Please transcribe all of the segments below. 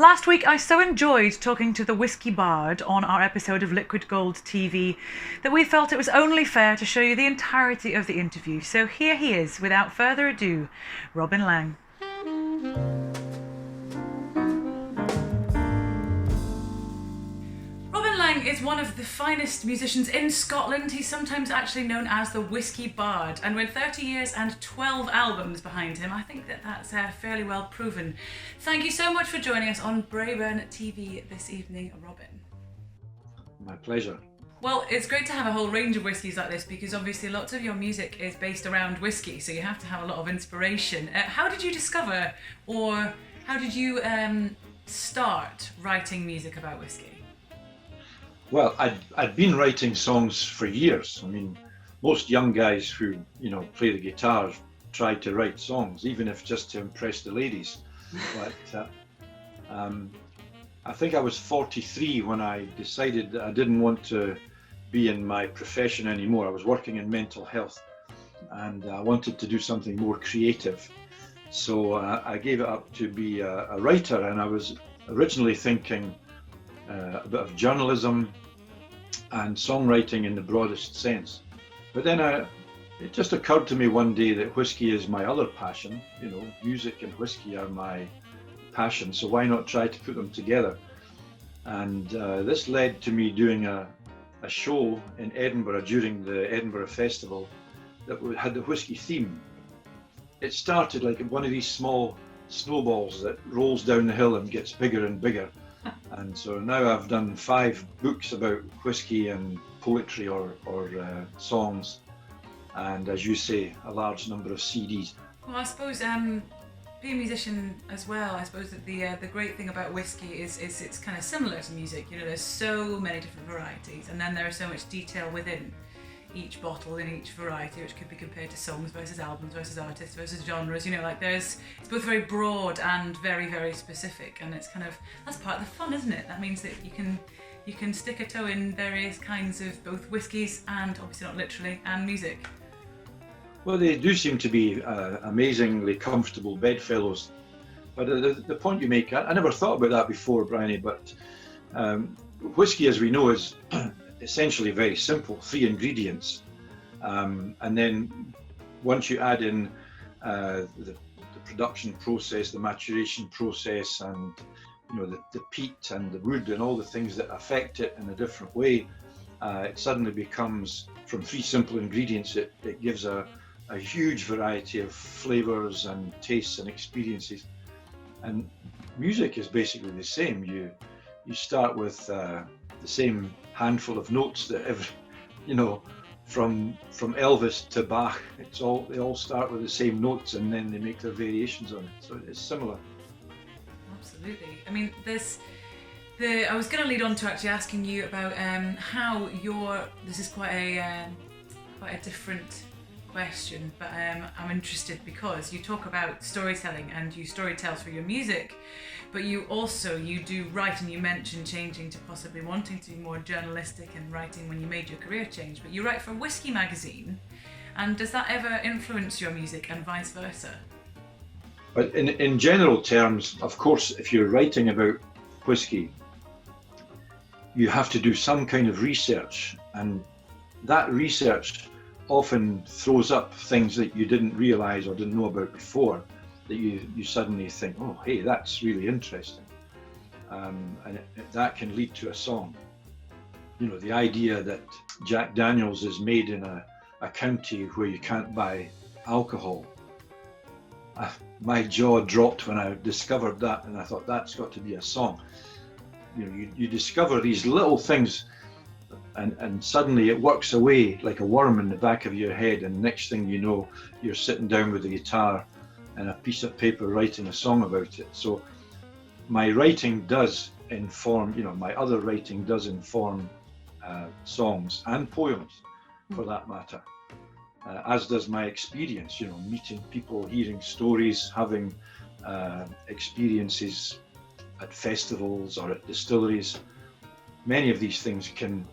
Last week, I so enjoyed talking to the Whisky Bard on our episode of Liquid Gold TV that we felt it was only fair to show you the entirety of the interview. So here he is, without further ado, Robin Laing. Robin Laing is one of the finest musicians in Scotland. He's sometimes actually known as the Whisky Bard, and with 30 years and 12 albums behind him, I think that's fairly well proven. Thank you so much for joining us on Braeburn TV this evening, Robin. My pleasure. Well, it's great to have a whole range of whiskies like this because obviously lots of your music is based around whiskey, so you have to have a lot of inspiration. How did you discover, or how did you start writing music about whiskey? Well, I'd been writing songs for years. I mean, most young guys who, play the guitar try to write songs, even if just to impress the ladies. But I think I was 43 when I decided that I didn't want to be in my profession anymore. I was working in mental health and I wanted to do something more creative. So I gave it up to be a writer, and I was originally thinking a bit of journalism and songwriting in the broadest sense. But then it just occurred to me one day that whiskey is my other passion. Music and whiskey are my passion, so why not try to put them together? And this led to me doing a show in Edinburgh during the Edinburgh Festival that had the whiskey theme. It started like one of these small snowballs that rolls down the hill and gets bigger and bigger. And so now I've done 5 books about whiskey and poetry or songs, and as you say, a large number of CDs. Well, I suppose being a musician as well, I suppose that the great thing about whiskey is it's kind of similar to music. There's so many different varieties, and then there's so much detail within each bottle in each variety, which could be compared to songs versus albums versus artists versus genres. It's both very broad and very, very specific, and that's part of the fun, isn't it? That means that you can stick a toe in various kinds of both whiskies and, obviously not literally, and music. Well, they do seem to be amazingly comfortable bedfellows. But the point you make, I never thought about that before, Bryony, but whiskey, as we know, is essentially very simple, 3 ingredients. And then once you add in the production process, the maturation process, and the peat and the wood and all the things that affect it in a different way, it suddenly becomes, from 3 simple ingredients, it gives a huge variety of flavors and tastes and experiences. And music is basically the same. You start with the same handful of notes that from Elvis to Bach, they all start with the same notes, and then they make their variations on it. So it's similar. Absolutely. I mean, I was going to lead on to actually asking you about how this is quite a different question, but I'm interested because you talk about storytelling and you storytell through your music, but you do write, and you mentioned changing to possibly wanting to be more journalistic and writing when you made your career change, but you write for Whisky magazine, and does that ever influence your music and vice versa? But in general terms, of course, if you're writing about whiskey, you have to do some kind of research, and that research often throws up things that you didn't realize or didn't know about before, that you suddenly think, oh, hey, that's really interesting. And that can lead to a song. The idea that Jack Daniels is made in a county where you can't buy alcohol. My jaw dropped when I discovered that, and I thought, that's got to be a song. You discover these little things, and suddenly it works away like a worm in the back of your head, and next thing you know, you're sitting down with the guitar and a piece of paper writing a song about it. So my writing does inform, my other writing does inform songs and poems, for that matter, as does my experience, meeting people, hearing stories, having experiences at festivals or at distilleries. Many of these things can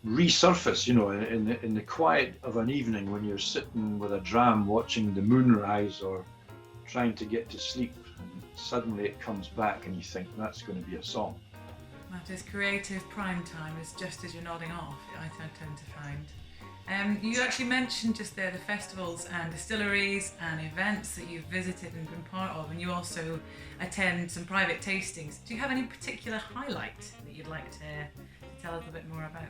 resurface, in the quiet of an evening when you're sitting with a dram watching the moon rise or trying to get to sleep. And suddenly it comes back and you think that's going to be a song. That is creative prime time, is just as you're nodding off, I tend to find. You actually mentioned just there the festivals and distilleries and events that you've visited and been part of, and you also attend some private tastings. Do you have any particular highlight that you'd like to tell us a bit more about?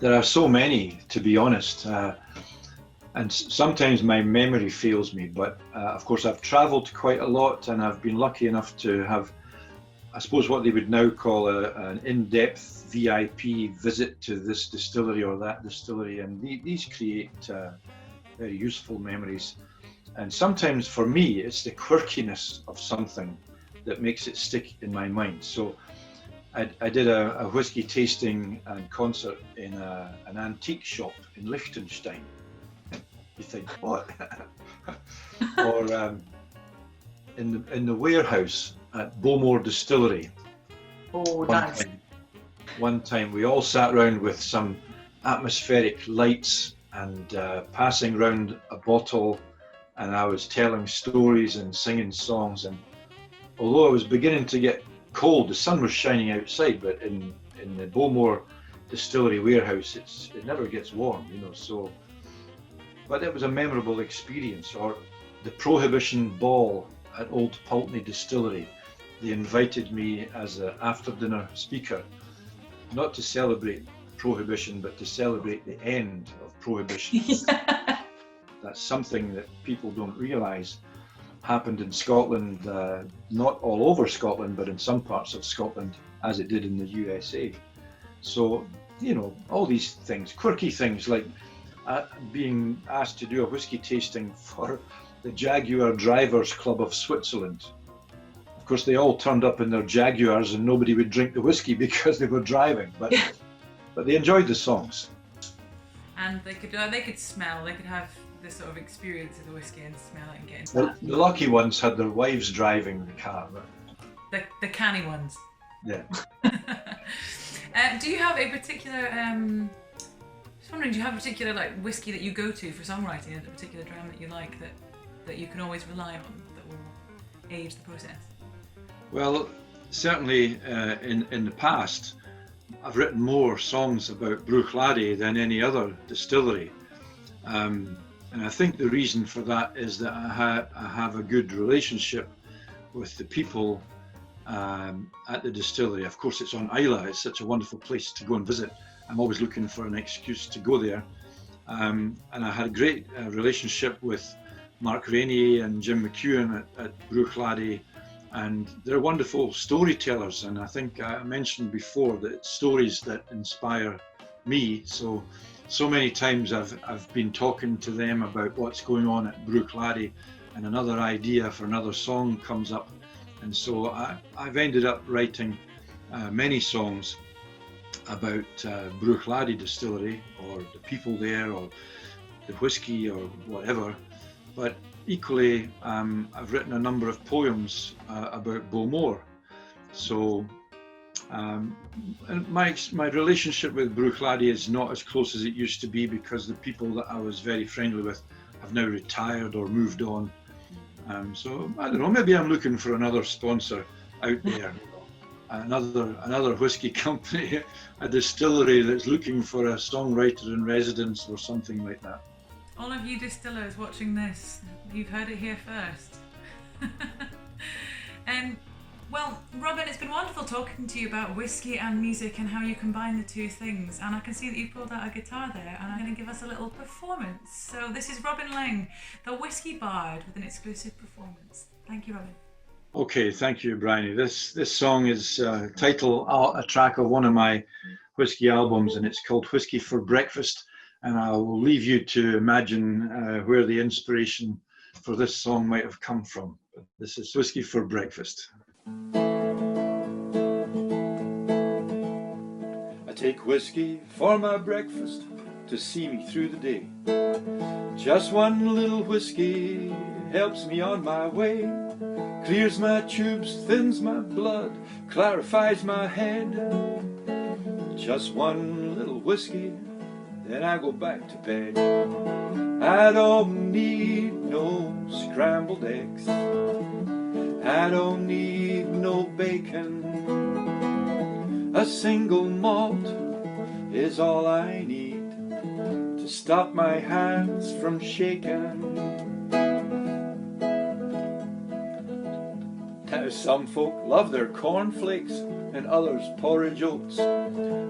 There are so many, to be honest, and sometimes my memory fails me, but of course I've travelled quite a lot, and I've been lucky enough to have, I suppose, what they would now call an in-depth VIP visit to this distillery or that distillery, and these create very useful memories. And sometimes for me it's the quirkiness of something that makes it stick in my mind. So I did a whiskey tasting and concert in an antique shop in Liechtenstein. You think, what? Or in the warehouse at Bowmore Distillery. Oh, nice. One time we all sat around with some atmospheric lights and passing round a bottle, and I was telling stories and singing songs, and although I was beginning to get cold, the sun was shining outside, but in the Bowmore Distillery warehouse it never gets warm, so, but it was a memorable experience. Or the Prohibition Ball at Old Pulteney Distillery. They invited me as an after-dinner speaker, not to celebrate Prohibition, but to celebrate the end of Prohibition. That's something that people don't realise happened in Scotland, not all over Scotland, but in some parts of Scotland, as it did in the USA. So, all these things, quirky things, like being asked to do a whiskey tasting for the Jaguar Drivers Club of Switzerland. Of course, they all turned up in their Jaguars and nobody would drink the whiskey because they were driving, but they enjoyed the songs. And they could smell, they could have this sort of experience of the whiskey and smell it and get into that. The lucky ones had their wives driving the car. The canny ones. Yeah. Do you have a particular, just wondering, do you have a particular whiskey that you go to for songwriting, a particular dram that you like that you can always rely on, that will aid the process? Well, certainly in the past, I've written more songs about Bruichladdich than any other distillery. And I think the reason for that is that I have a good relationship with the people at the distillery. Of course, it's on Islay. It's such a wonderful place to go and visit. I'm always looking for an excuse to go there. And I had a great relationship with Mark Rainey and Jim McEwen at Bruichladdich, and they're wonderful storytellers. And I think I mentioned before that it's stories that inspire me. So many times I've been talking to them about what's going on at Bruichladdich, and another idea for another song comes up, and so I've ended up writing many songs about Bruichladdich Distillery, or the people there, or the whiskey, or whatever. But equally, I've written a number of poems about Bowmore. So and my relationship with Bruichladdich is not as close as it used to be, because the people that I was very friendly with have now retired or moved on. So I don't know, maybe I'm looking for another sponsor out there, another whiskey company, a distillery that's looking for a songwriter in residence or something like that. All of you distillers watching this, you've heard it here first. Well, Robin, it's been wonderful talking to you about whiskey and music and how you combine the two things. And I can see that you pulled out a guitar there, and I'm going to give us a little performance. So this is Robin Laing, the Whisky Bard, with an exclusive performance. Thank you, Robin. Okay, thank you, Bryony. This song is a track of one of my whiskey albums, and it's called Whisky for Breakfast. And I will leave you to imagine where the inspiration for this song might have come from. But this is Whisky for Breakfast. I take whiskey for my breakfast to see me through the day. Just one little whiskey helps me on my way. Clears my tubes, thins my blood, clarifies my head. Just one little whiskey, then I go back to bed. I don't need no scrambled eggs, I don't need no bacon. A single malt is all I need to stop my hands from shaking. Now some folk love their cornflakes and others porridge oats,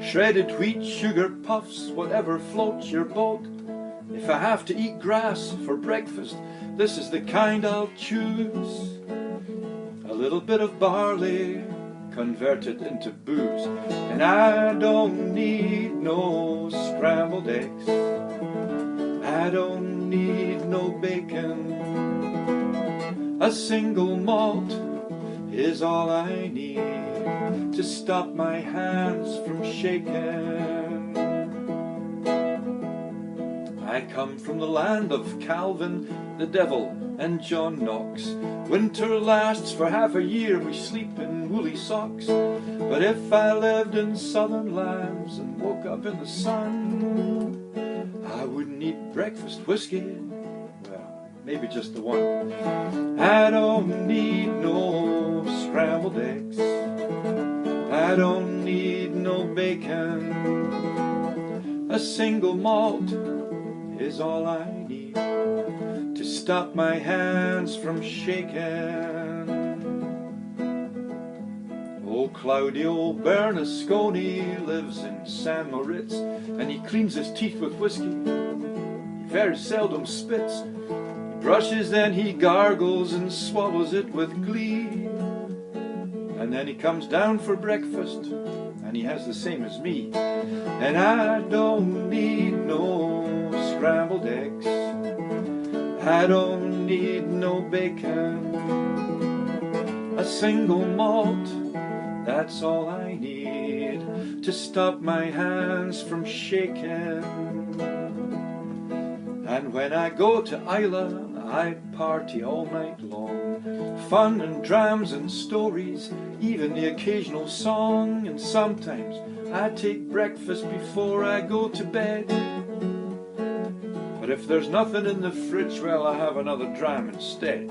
shredded wheat, sugar puffs, whatever floats your boat. If I have to eat grass for breakfast, this is the kind I'll choose. A little bit of barley converted into booze, and I don't need no scrambled eggs. I don't need no bacon. A single malt is all I need to stop my hands from shaking. I come from the land of Calvin, the devil, and John Knox. Winter lasts for half a year, we sleep in woolly socks. But if I lived in southern lands and woke up in the sun, I wouldn't need breakfast whiskey, well, maybe just the one. I don't need no scrambled eggs. I don't need no bacon. A single malt is all I need to stop my hands from shaking. Oh, cloudy old Bernasconi lives in San Moritz, and he cleans his teeth with whiskey. He very seldom spits. He brushes, then he gargles and swallows it with glee. And then he comes down for breakfast, and he has the same as me. And I don't need no scrambled eggs. I don't need no bacon. A single malt, that's all I need to stop my hands from shaking. And when I go to Isla, I party all night long. Fun and drams and stories, even the occasional song. And sometimes I take breakfast before I go to bed. But if there's nothing in the fridge, well, I have another dram instead.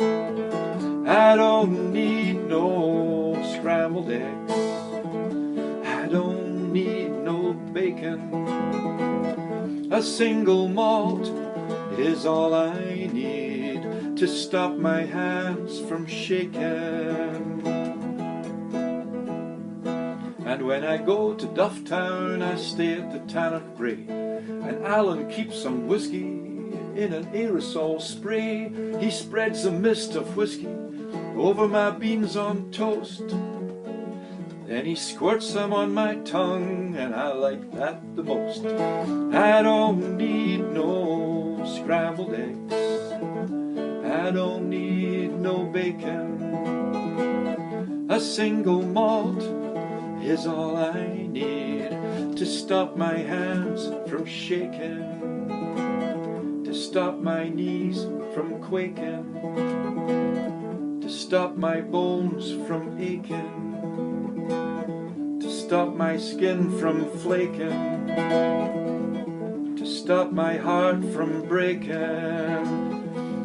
I don't need no scrambled eggs. I don't need no bacon. A single malt is all I need to stop my hands from shaking. And when I go to Dufftown, I stay at the Tannock Grey, and Alan keeps some whiskey in an aerosol spray. He spreads a mist of whiskey over my beans on toast. Then he squirts some on my tongue, and I like that the most. I don't need no scrambled eggs. I don't need no bacon. A single malt is all I need to stop my hands from shaking, to stop my knees from quaking, to stop my bones from aching, to stop my skin from flaking, to stop my heart from breaking.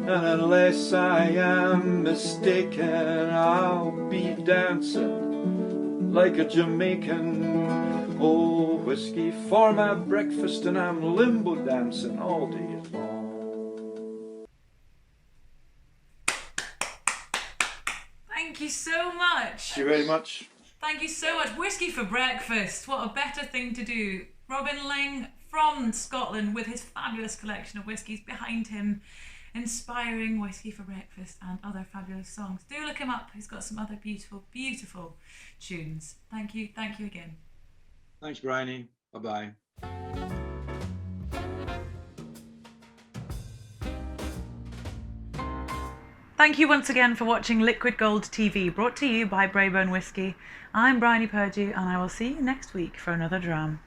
And unless I am mistaken, I'll be dancing like a Jamaican. Oh, whiskey for my breakfast, and I'm limbo dancing all day long. Thank you so much. Thank you very much. Thank you so much. Whiskey for breakfast. What a better thing to do. Robin Laing from Scotland with his fabulous collection of whiskies behind him, inspiring Whiskey for Breakfast and other fabulous songs. Do look him up. He's got some other beautiful, beautiful tunes. Thank you again. Thanks, Bryony. Bye-bye. Thank you once again for watching Liquid Gold TV, brought to you by Braeburn Whiskey. I'm Bryony Purdue, and I will see you next week for another dram.